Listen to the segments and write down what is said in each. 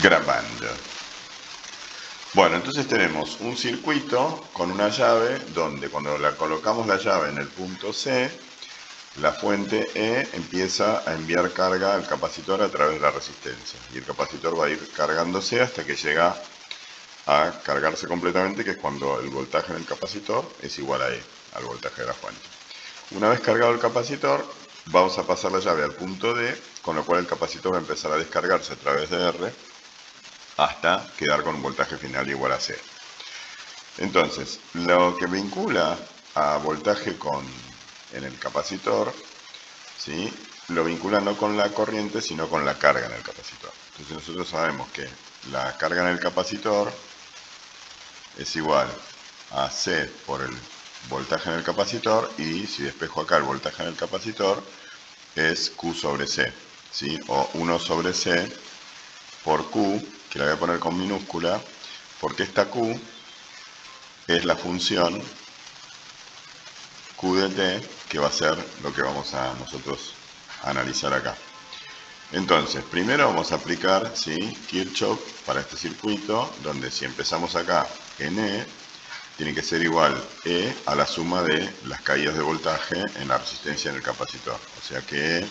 Grabando. Bueno, entonces tenemos un circuito con una llave donde cuando la colocamos la llave en el punto C, la fuente E empieza a enviar carga al capacitor a través de la resistencia. Y el capacitor va a ir cargándose hasta que llega a cargarse completamente, que es cuando el voltaje en el capacitor es igual a E, al voltaje de la fuente. Una vez cargado el capacitor, vamos a pasar la llave al punto D, con lo cual el capacitor va a empezar a descargarse a través de R hasta quedar con un voltaje final igual a C. Entonces, lo que vincula a voltaje en el capacitor, ¿sí?, lo vincula no con la corriente, sino con la carga en el capacitor. Entonces nosotros sabemos que la carga en el capacitor es igual a C por el voltaje en el capacitor, y si despejo acá el voltaje en el capacitor es Q sobre C, ¿sí?, o 1 sobre C por Q, que la voy a poner con minúscula, porque esta Q es la función Q de T, que va a ser lo que vamos a nosotros analizar acá. Entonces, primero vamos a aplicar, ¿sí?, Kirchhoff para este circuito, donde si empezamos acá en E, tiene que ser igual E a la suma de las caídas de voltaje en la resistencia en el capacitor. O sea que E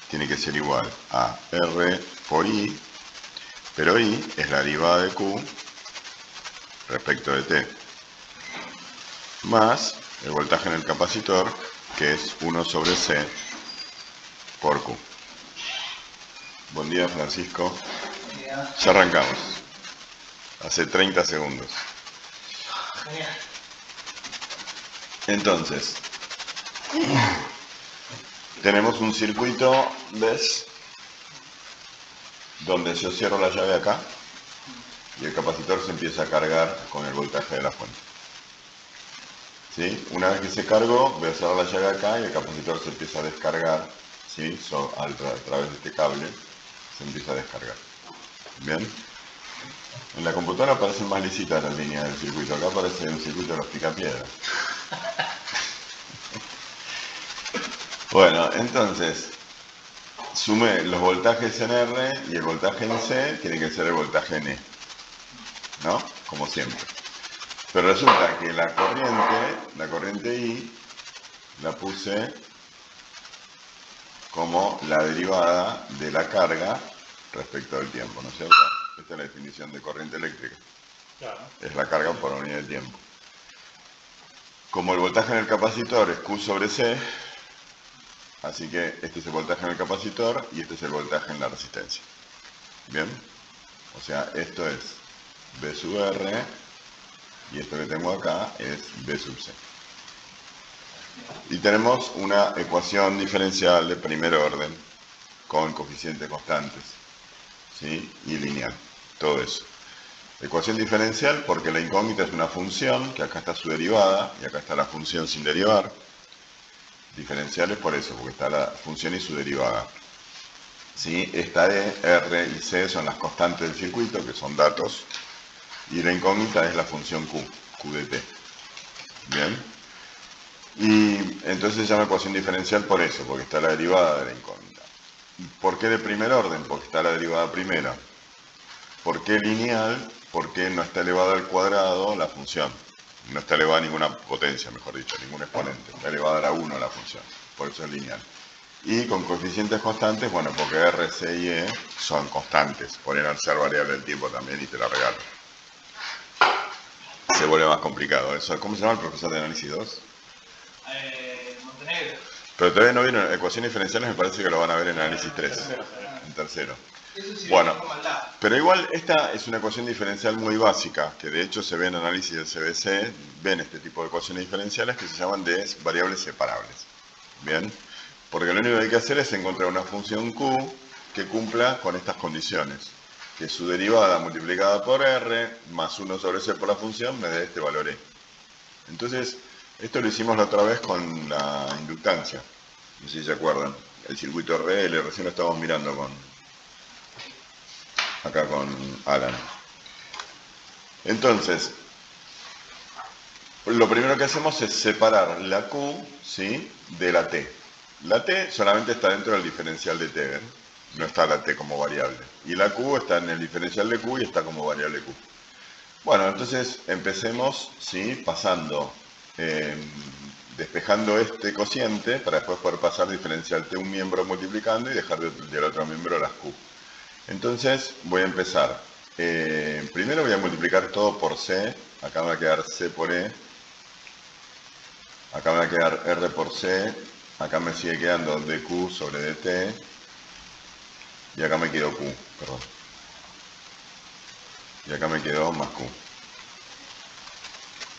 tiene que ser igual a R por I, pero I es la derivada de Q respecto de T, más el voltaje en el capacitor, que es 1 sobre C por Q. Buen día, Francisco. Buen día. Ya arrancamos. Hace 30 segundos. Genial. Entonces, tenemos un circuito, ¿ves?, donde yo cierro la llave acá y el capacitor se empieza a cargar con el voltaje de la fuente. ¿Sí? Una vez que se cargó, voy a cerrar la llave acá y el capacitor se empieza a descargar, ¿sí?, a través de este cable se empieza a descargar. ¿Bien? En la computadora aparecen más lisitas las líneas del circuito. Acá aparece el circuito de los picapiedras. Bueno, entonces, sume los voltajes en R y el voltaje en C tiene que ser el voltaje en E, ¿no? Como siempre. Pero resulta que la corriente I, la puse como la derivada de la carga respecto del tiempo, ¿no es cierto? Esta es la definición de corriente eléctrica. Claro. Es la carga por unidad de tiempo. Como el voltaje en el capacitor es Q sobre C, así que este es el voltaje en el capacitor y este es el voltaje en la resistencia. ¿Bien? O sea, esto es V sub R y esto que tengo acá es V sub C. Y tenemos una ecuación diferencial de primer orden con coeficientes constantes, ¿sí?, y lineal. Todo eso. Ecuación diferencial porque la incógnita es una función, que acá está su derivada y acá está la función sin derivar. Diferenciales por eso, porque está la función y su derivada. ¿Sí? Esta E, R y C son las constantes del circuito, que son datos, y la incógnita es la función Q, Q de T. ¿Bien? Y entonces se llama ecuación diferencial por eso, porque está la derivada de la incógnita. ¿Por qué de primer orden? Porque está la derivada primera. ¿Por qué lineal? Porque no está elevada al cuadrado la función. No está elevada a ninguna potencia, mejor dicho, ningún exponente. Está elevada a la 1 la función. Por eso es lineal. Y con coeficientes constantes, bueno, porque R, C y E son constantes. Ponen al ser variable del tiempo también y te la regalo. Se vuelve más complicado eso. ¿Cómo se llama el profesor de análisis 2? Montenegro. Pero todavía no vieron ecuaciones diferenciales, me parece que lo van a ver en análisis 3. En tercero. Eso sí, Bueno, maldad. pero igual esta es una ecuación diferencial muy básica, que de hecho se ve en análisis del CBC, ven este tipo de ecuaciones diferenciales que se llaman de variables separables. ¿Bien? Porque lo único que hay que hacer es encontrar una función Q que cumpla con estas condiciones. Que su derivada multiplicada por R más 1 sobre C por la función me dé este valor E. Entonces, esto lo hicimos la otra vez con la inductancia. No sé si se acuerdan. El circuito RL, recién lo estábamos mirando acá con Alan. Entonces, lo primero que hacemos es separar la Q, ¿sí?, de la T. La T solamente está dentro del diferencial de T, ¿ven? no está la t como variable. Y la q está en el diferencial de q y está como variable q. Bueno, entonces empecemos, ¿sí? Pasando, despejando este cociente para después poder pasar diferencial t un miembro multiplicando y dejar del otro miembro las q. Entonces voy a empezar. Primero voy a multiplicar todo por c. Acá me va a quedar c por e. Acá me va a quedar r por c. Acá me sigue quedando dq sobre dt. Y acá me quedó q, perdón. Y acá me quedó más q.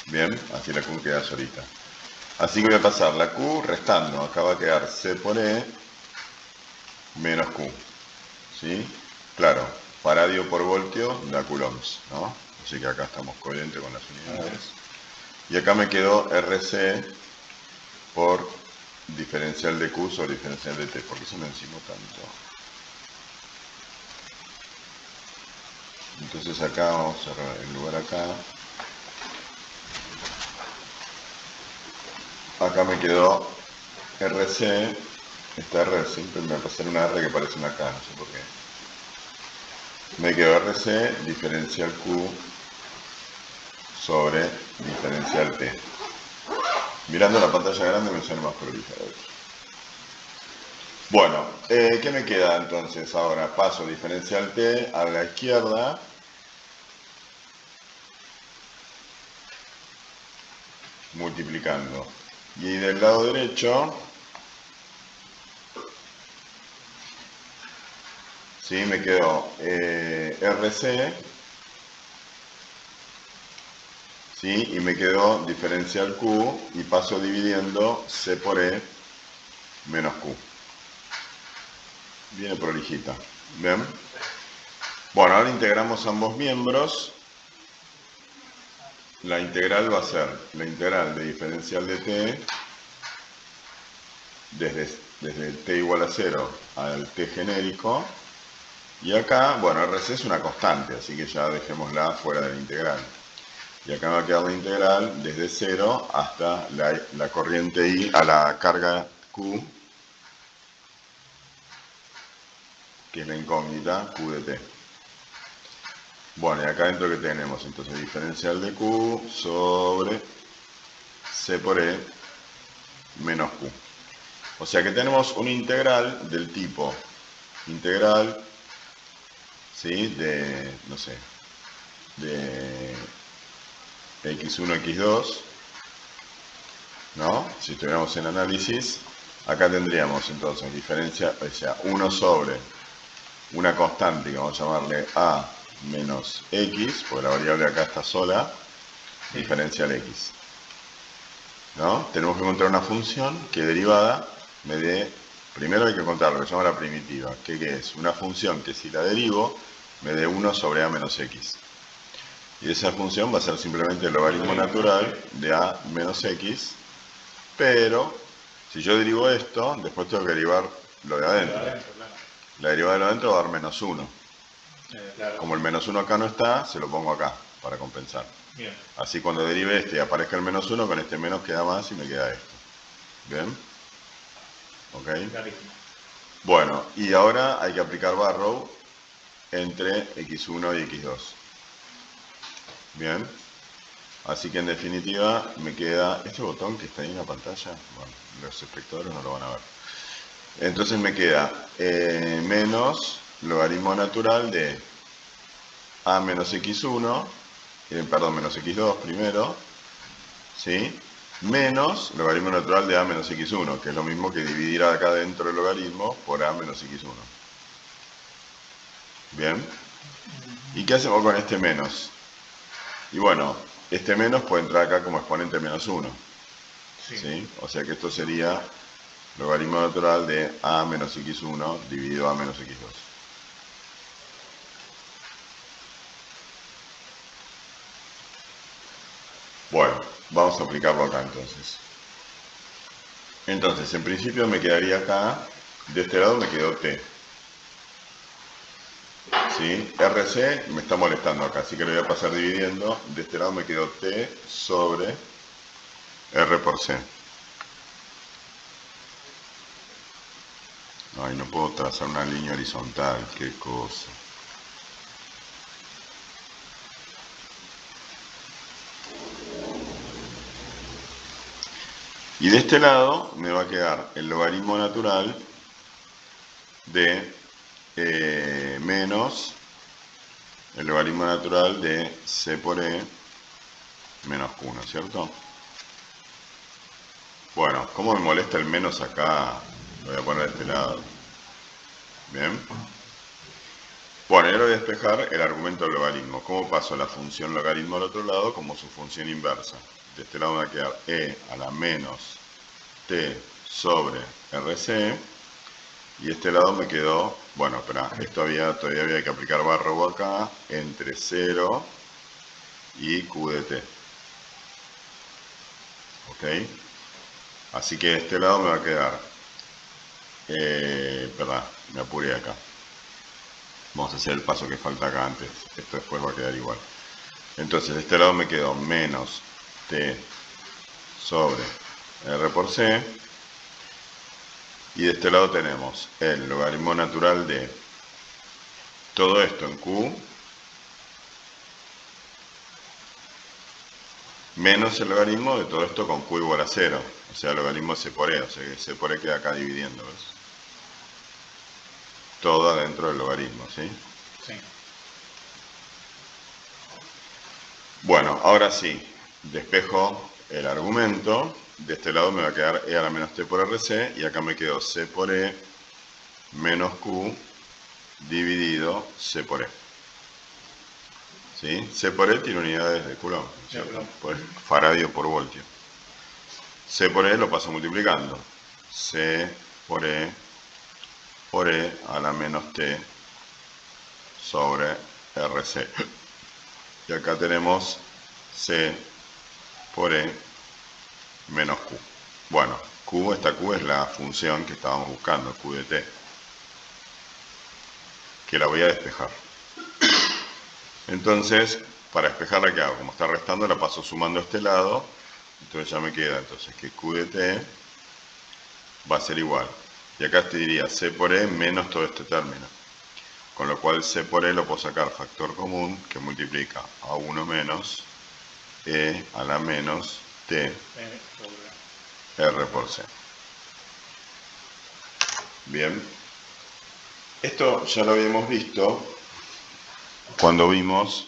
Bien, así la q queda solita. Así que voy a pasar la q restando. Acá va a quedar c por e menos q. ¿Sí? Claro, faradio por voltio da coulombs, ¿no? Así que acá estamos coherentes con las unidades. Y acá me quedó RC por diferencial de Q sobre diferencial de T. ¿Por qué se me encimó tanto? Entonces acá vamos a cerrar el lugar acá. Acá me quedó RC. Esta R siempre me va a hacer una R que parece una K, no sé por qué. Me quedó RC diferencial Q sobre diferencial T. Mirando la pantalla grande me suena más prolífero. Bueno, ¿qué me queda entonces ahora? Paso diferencial T a la izquierda. Multiplicando. Y del lado derecho, ¿sí? Me quedó RC, ¿sí? Y me quedó diferencial Q y paso dividiendo C por E menos Q. Viene prolijita. ¿Bien? Bueno, ahora integramos ambos miembros. La integral va a ser la integral de diferencial de T desde t igual a 0 al t genérico. Y acá, bueno, RC es una constante, así que ya dejémosla fuera de la integral. Y acá me va a quedar la integral desde 0 hasta la corriente I a la carga Q, que es la incógnita Q de T. Bueno, y acá dentro que tenemos, entonces diferencial de Q sobre C por E menos Q. O sea que tenemos una integral del tipo integral, ¿sí? De, no sé, de x1, x2, ¿no? Si estuviéramos en análisis, acá tendríamos entonces diferencia, o sea, 1 sobre una constante que vamos a llamarle a menos x, porque la variable acá está sola, diferencial x. ¿No? Tenemos que encontrar una función que derivada me dé, primero hay que encontrar lo que se llama la primitiva, que es una función que si la derivo me dé 1 sobre a menos x. Y esa función va a ser simplemente el logaritmo natural de a menos x, pero si yo derivo esto, después tengo que derivar lo de adentro. La derivada de lo de adentro va a dar menos 1. Como el menos 1 acá no está, se lo pongo acá para compensar. Bien. Así cuando derive este y aparezca el menos 1, con este menos queda más y me queda esto. ¿Bien? ¿Ok? Clarísimo. Bueno, y ahora hay que aplicar Barrow entre x1 y x2. ¿Bien? Así que en definitiva me queda este botón que está ahí en la pantalla. Bueno, los espectadores no lo van a ver. Entonces me queda menos logaritmo natural de a menos x1, perdón, menos x2 primero, ¿sí? Menos logaritmo natural de a menos x1, que es lo mismo que dividir acá dentro del logaritmo por a menos x1. ¿Bien? ¿Y qué hacemos con este menos? Y bueno, este menos puede entrar acá como exponente menos 1. ¿Sí? O sea que esto sería logaritmo natural de a menos x1 dividido a menos x2. Bueno, vamos a aplicarlo acá entonces. Entonces, en principio me quedaría acá, de este lado me quedó t. ¿Sí? RC me está molestando acá, así que lo voy a pasar dividiendo. De este lado me quedó t sobre R por C. Ahí Ay, no puedo trazar una línea horizontal, qué cosa. Y de este lado me va a quedar el logaritmo natural de menos el logaritmo natural de c por e menos q, ¿no es cierto? Bueno, ¿cómo me molesta el menos acá? Lo voy a poner de este lado. Bien. Bueno, y ahora voy a despejar el argumento del logaritmo. ¿Cómo paso la función logaritmo al otro lado? Como su función inversa. De este lado me va a quedar e a la menos t sobre rc. Y de este lado me quedó, bueno, espera, todavía había que aplicar barra acá, entre 0 y q de t. ¿Ok? Así que de este lado me va a quedar, perdón, me apuré acá. Vamos a hacer el paso que falta acá antes, esto después va a quedar igual. Entonces de este lado me quedó menos t sobre r por c. Y de este lado tenemos el logaritmo natural de todo esto en q menos el logaritmo de todo esto con q igual a 0. O sea, el logaritmo c por e, o sea que c por e queda acá dividiendo, ¿ves? Todo adentro del logaritmo, ¿sí? Sí. Bueno, ahora sí, despejo el argumento. De este lado me va a quedar e a la menos t por rc y acá me quedó c por e menos q dividido c por e. ¿Sí? C por e tiene unidades de Coulomb, ¿cierto? Por faradio por voltio. C por e lo paso multiplicando. C por e a la menos t sobre rc. Y acá tenemos c por e menos q. Bueno, esta q es la función que estábamos buscando, q de t, que la voy a despejar. Entonces, para despejarla, ¿qué hago? Como está restando, la paso sumando a este lado. Entonces ya me queda entonces que q de t va a ser igual. Y acá te diría c por e menos todo este término. Con lo cual c por e lo puedo sacar factor común que multiplica a 1 menos e a la menos t r por c. Bien. Esto ya lo habíamos visto cuando vimos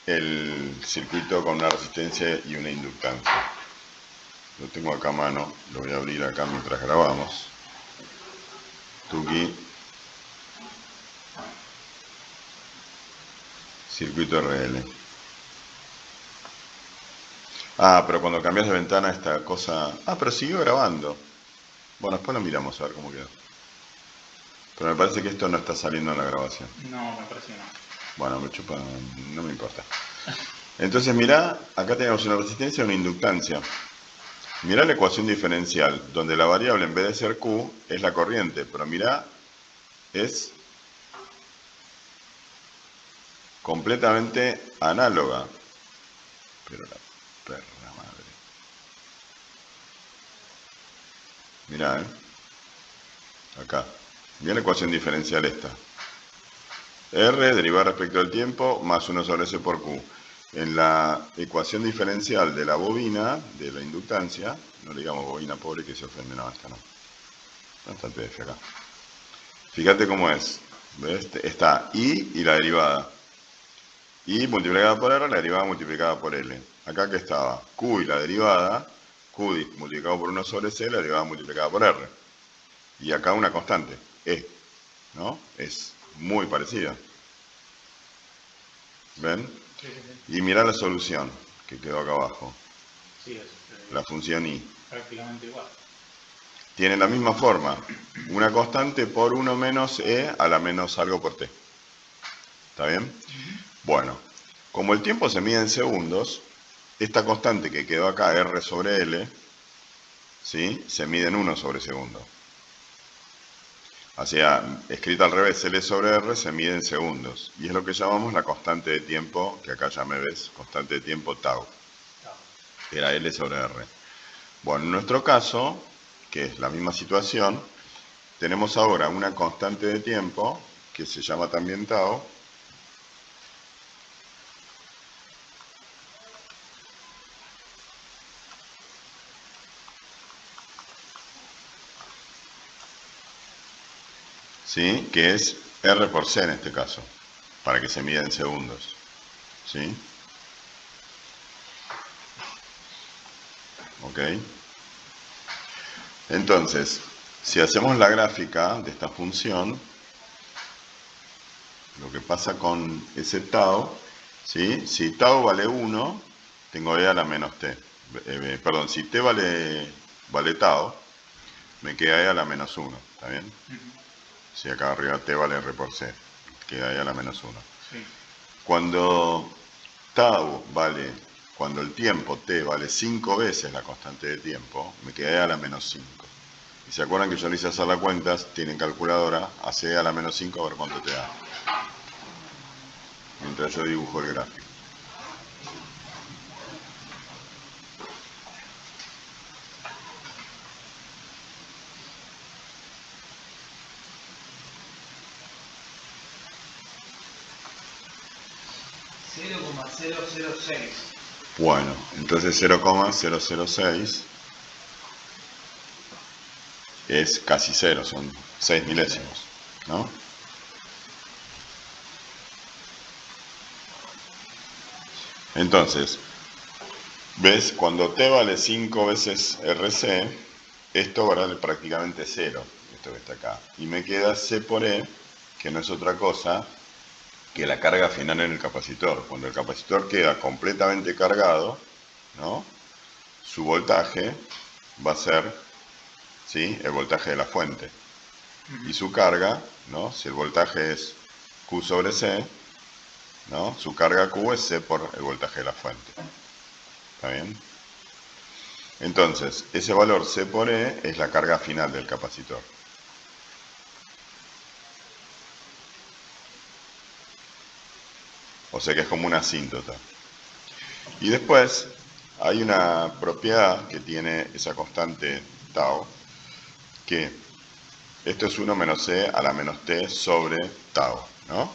el circuito con una resistencia y una inductancia. Lo tengo acá a mano, lo voy a abrir acá mientras grabamos. Tuki. Circuito RL. Ah, pero cuando cambias de ventana esta cosa... Ah, pero siguió grabando. Bueno, después lo miramos a ver cómo quedó. Pero me parece que esto no está saliendo en la grabación. No, me parece que no. Bueno, me chupa, no me importa. Entonces mirá, acá tenemos una resistencia y una inductancia. Mirá la ecuación diferencial, donde la variable en vez de ser Q es la corriente, pero mirá, es completamente análoga. Pero la perra madre. Mirá, acá. Mirá la ecuación diferencial esta. R derivada respecto al tiempo más 1 sobre S por Q. En la ecuación diferencial de la bobina, de la inductancia, no le digamos bobina pobre que se ofende, no, esta no. No está el PDF acá. Fíjate cómo es. ¿Ves? Está I y la derivada. I multiplicada por R, la derivada multiplicada por L. Acá que estaba Q y la derivada, Q multiplicado por 1 sobre C, la derivada multiplicada por R. Y acá una constante, E. ¿No? Es muy parecida. ¿Ven? Sí, sí, sí. Y mirá la solución que quedó acá abajo. Sí, es La función I. prácticamente igual. Tiene la misma forma. Una constante por 1 menos E a la menos algo por T. ¿Está bien? Bueno, como el tiempo se mide en segundos, esta constante que quedó acá, R sobre L, ¿sí? Se mide en 1 sobre segundo. O sea, escrita al revés, L sobre R se mide en segundos. Y es lo que llamamos la constante de tiempo, que acá ya me ves, constante de tiempo tau. Era L sobre R. Bueno, en nuestro caso, que es la misma situación, tenemos ahora una constante de tiempo que se llama también tau. ¿Sí? Que es R por C en este caso, para que se mida en segundos. ¿Sí? ¿Ok? Entonces, si hacemos la gráfica de esta función, lo que pasa con ese tau, ¿sí? Si tau vale 1, tengo e a la menos t. Perdón, si t vale tau, me queda e a la menos 1, ¿está bien? Si acá arriba t vale r por c, queda e a la menos 1. Sí. Cuando el tiempo t vale 5 veces la constante de tiempo, me queda e a la menos 5. Y se acuerdan que yo le hice hacer la cuenta, tienen calculadora, hace e a la menos 5 a ver cuánto te da. Mientras yo dibujo el gráfico. .006. Bueno, entonces 0,006 es casi 0, son 6 milésimos, ¿no? Entonces, ¿ves? Cuando t vale 5 veces RC, esto vale prácticamente 0, esto que está acá. Y me queda C por E, que no es otra cosa que la carga final en el capacitor. Cuando el capacitor queda completamente cargado, ¿no? Su voltaje va a ser, ¿sí?, el voltaje de la fuente. Y su carga, ¿no?, si el voltaje es Q sobre C, ¿no?, su carga Q es C por el voltaje de la fuente. ¿Está bien? Entonces, ese valor C por E es la carga final del capacitor. O sea que es como una asíntota. Y después hay una propiedad que tiene esa constante tau, que esto es 1 menos C a la menos T sobre tau, ¿no?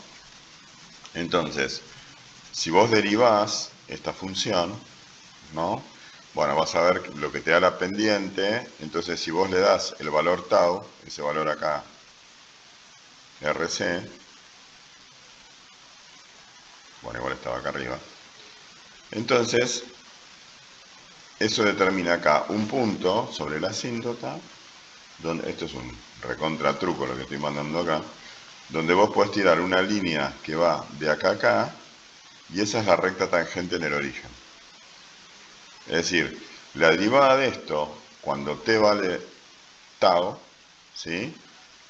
Entonces, si vos derivás esta función, ¿no?, bueno, vas a ver lo que te da la pendiente. Entonces, si vos le das el valor tau, ese valor acá, RC, bueno, igual estaba acá arriba, entonces eso determina acá un punto sobre la asíntota, donde, esto es un recontra truco lo que estoy mandando acá, donde vos podés tirar una línea que va de acá a acá, y esa es la recta tangente en el origen. Es decir, la derivada de esto, cuando t vale tau, ¿sí?,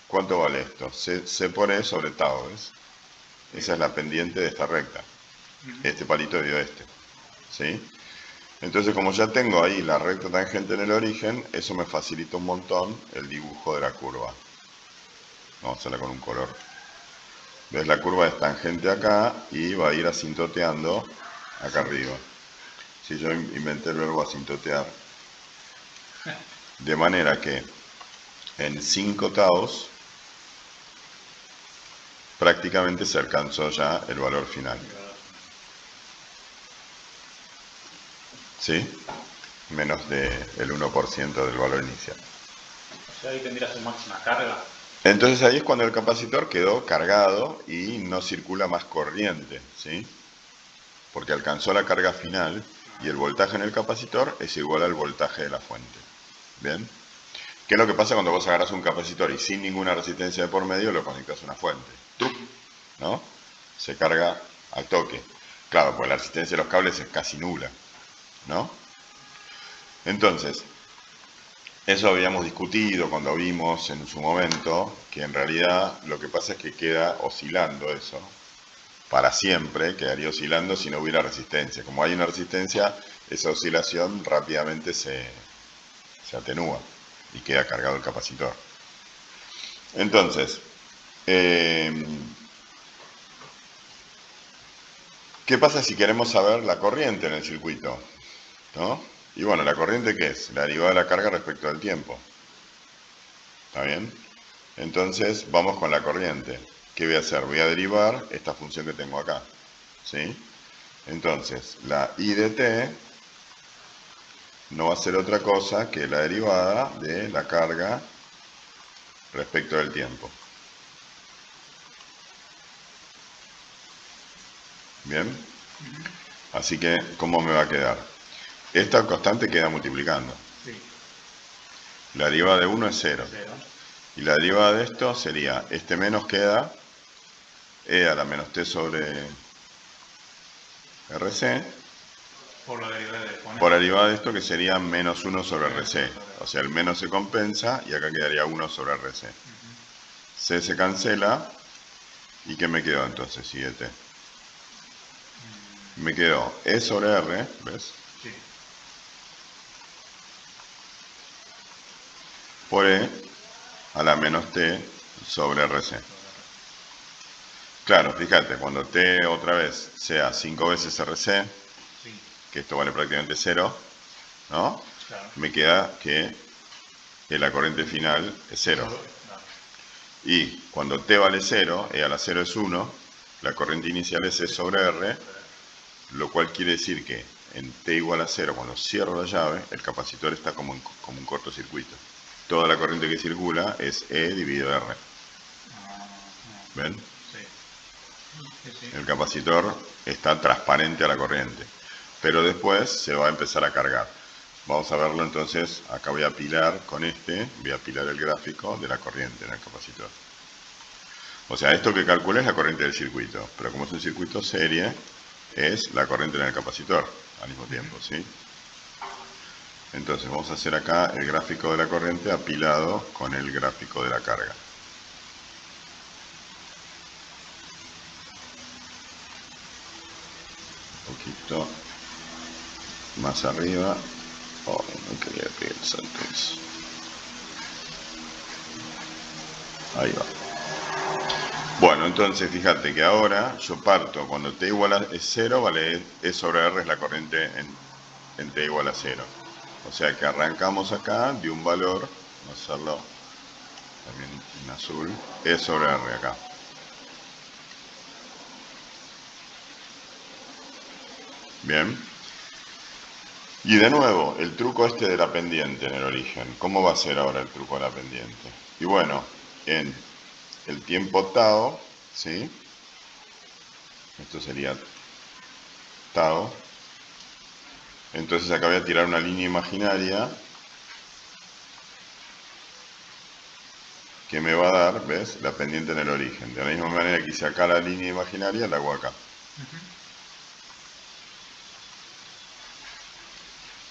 ¿cuánto vale esto? C por E sobre tau, ¿ves? Esa es la pendiente de esta recta. Este palito dio este, ¿sí? Entonces, como ya tengo ahí la recta tangente en el origen, eso me facilita un montón el dibujo de la curva. Vamos a hacerla con un color. ¿Ves? La curva es tangente acá y va a ir asintoteando acá arriba. Si yo inventé el verbo asintotear. De manera que en 5 taus prácticamente se alcanzó ya el valor final. ¿Sí? Menos del 1% del valor inicial. O sea, ahí tendría su máxima carga. Entonces ahí es cuando el capacitor quedó cargado y no circula más corriente, ¿sí? Porque alcanzó la carga final y el voltaje en el capacitor es igual al voltaje de la fuente. ¿Bien? ¿Qué es lo que pasa cuando vos agarras un capacitor y sin ninguna resistencia de por medio lo conectas a una fuente? ¡Truc! ¿No? Se carga al toque. Claro, pues la resistencia de los cables es casi nula, ¿no? Entonces, eso habíamos discutido cuando vimos en su momento que en realidad lo que pasa es que queda oscilando eso. Para siempre quedaría oscilando si no hubiera resistencia. Como hay una resistencia, esa oscilación rápidamente se atenúa y queda cargado el capacitor. Entonces, ¿qué pasa si queremos saber la corriente en el circuito? ¿No? Y bueno, ¿la corriente qué es? La derivada de la carga respecto al tiempo. ¿Está bien? Entonces vamos con la corriente. ¿Qué voy a hacer? Voy a derivar esta función que tengo acá, ¿sí? Entonces, la I de t no va a ser otra cosa que la derivada de la carga respecto del tiempo. ¿Bien? Así que, ¿cómo me va a quedar? Esta constante queda multiplicando. Sí. La derivada de 1 es 0. 0. Y la derivada de esto sería, este menos queda e a la menos t sobre rc, Por la derivada de exponente. por la derivada de esto que sería menos 1 sobre rc. O sea, el menos se compensa y acá quedaría 1 sobre rc. C se cancela. ¿Y qué me quedó entonces? I de t. Me quedó E sobre R, ¿ves? Sí. Por E a la menos t sobre RC. Claro, fíjate, cuando t otra vez sea 5 veces RC, Sí. que esto vale prácticamente 0, ¿no? Claro. Me queda que la corriente final es 0. Claro. Y cuando t vale 0, E a la 0 es 1, la corriente inicial es E sobre R, lo cual quiere decir que en t igual a 0, cuando cierro la llave, el capacitor está como un cortocircuito. Toda la corriente que circula es E dividido R. ¿Ven? Sí. Sí, sí. El capacitor está transparente a la corriente, pero después se va a empezar a cargar. Vamos a verlo entonces, acá voy a apilar con voy a apilar el gráfico de la corriente en el capacitor. O sea, esto que calculé es la corriente del circuito, pero como es un circuito serie, es la corriente en el capacitor al mismo tiempo, ¿sí? Entonces vamos a hacer acá el gráfico de la corriente apilado con el gráfico de la carga. Un poquito más arriba. Oh, no quería que el salto eso. Ahí va. Bueno, entonces fíjate que ahora yo parto, cuando t igual a 0, vale, E sobre R es la corriente en t igual a 0. O sea que arrancamos acá de un valor, vamos a hacerlo también en azul, E sobre R acá. Bien. Y de nuevo, el truco este de la pendiente en el origen. ¿Cómo va a ser ahora el truco de la pendiente? Y bueno, en el tiempo tau, ¿sí? Esto sería tau. Entonces acá voy a tirar una línea imaginaria que me va a dar, ¿ves? La pendiente en el origen. De la misma manera que hice acá la línea imaginaria, la hago acá.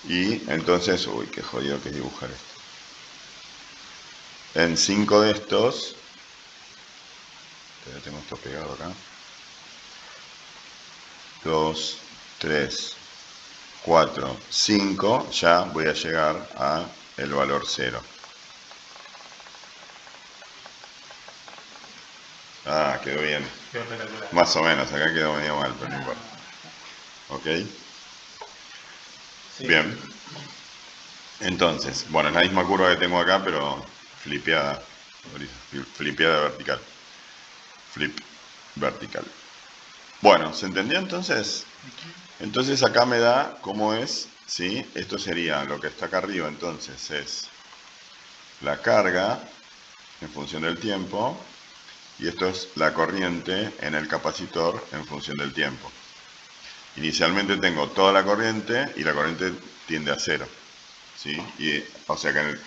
Y entonces, uy, qué jodido que es dibujar esto. En 5 de estos, ya tengo esto pegado acá. 2, 3, 4, 5, ya voy a llegar a el valor 0. Ah, quedó bien. Qué espectacular. Más o menos, acá quedó medio mal, pero no importa. ¿Ok? Sí. Bien. Entonces, bueno, es la misma curva que tengo acá, pero flipeada. Flipeada vertical. Flip vertical. Bueno, ¿se entendió entonces? Entonces acá me da cómo es, ¿sí? Esto sería lo que está acá arriba, entonces es la carga en función del tiempo, y esto es la corriente en el capacitor en función del tiempo. Inicialmente tengo toda la corriente y la corriente tiende a 0, ¿sí? O sea que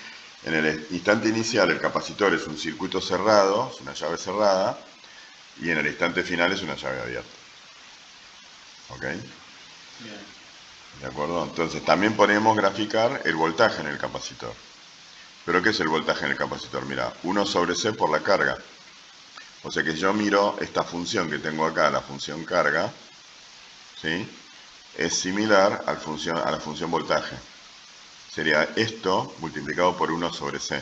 en el instante inicial el capacitor es un circuito cerrado, es una llave cerrada, y en el instante final es una llave abierta. ¿Ok? Bien. ¿De acuerdo? Entonces también podemos graficar el voltaje en el capacitor. ¿Pero qué es el voltaje en el capacitor? Mira, 1 sobre C por la carga. O sea que yo miro esta función que tengo acá, la función carga, ¿sí? Es similar a la función voltaje. Sería esto multiplicado por 1 sobre C.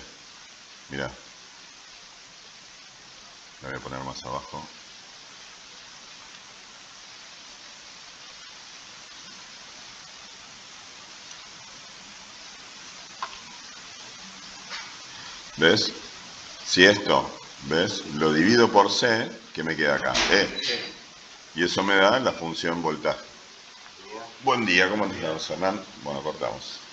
Mira. Lo voy a poner más abajo. ¿Ves? Si esto, ¿ves? Lo divido por C, ¿qué me queda acá? E. Y eso me da la función voltaje. Buen día, ¿cómo estás, Hernán? Bueno, cortamos.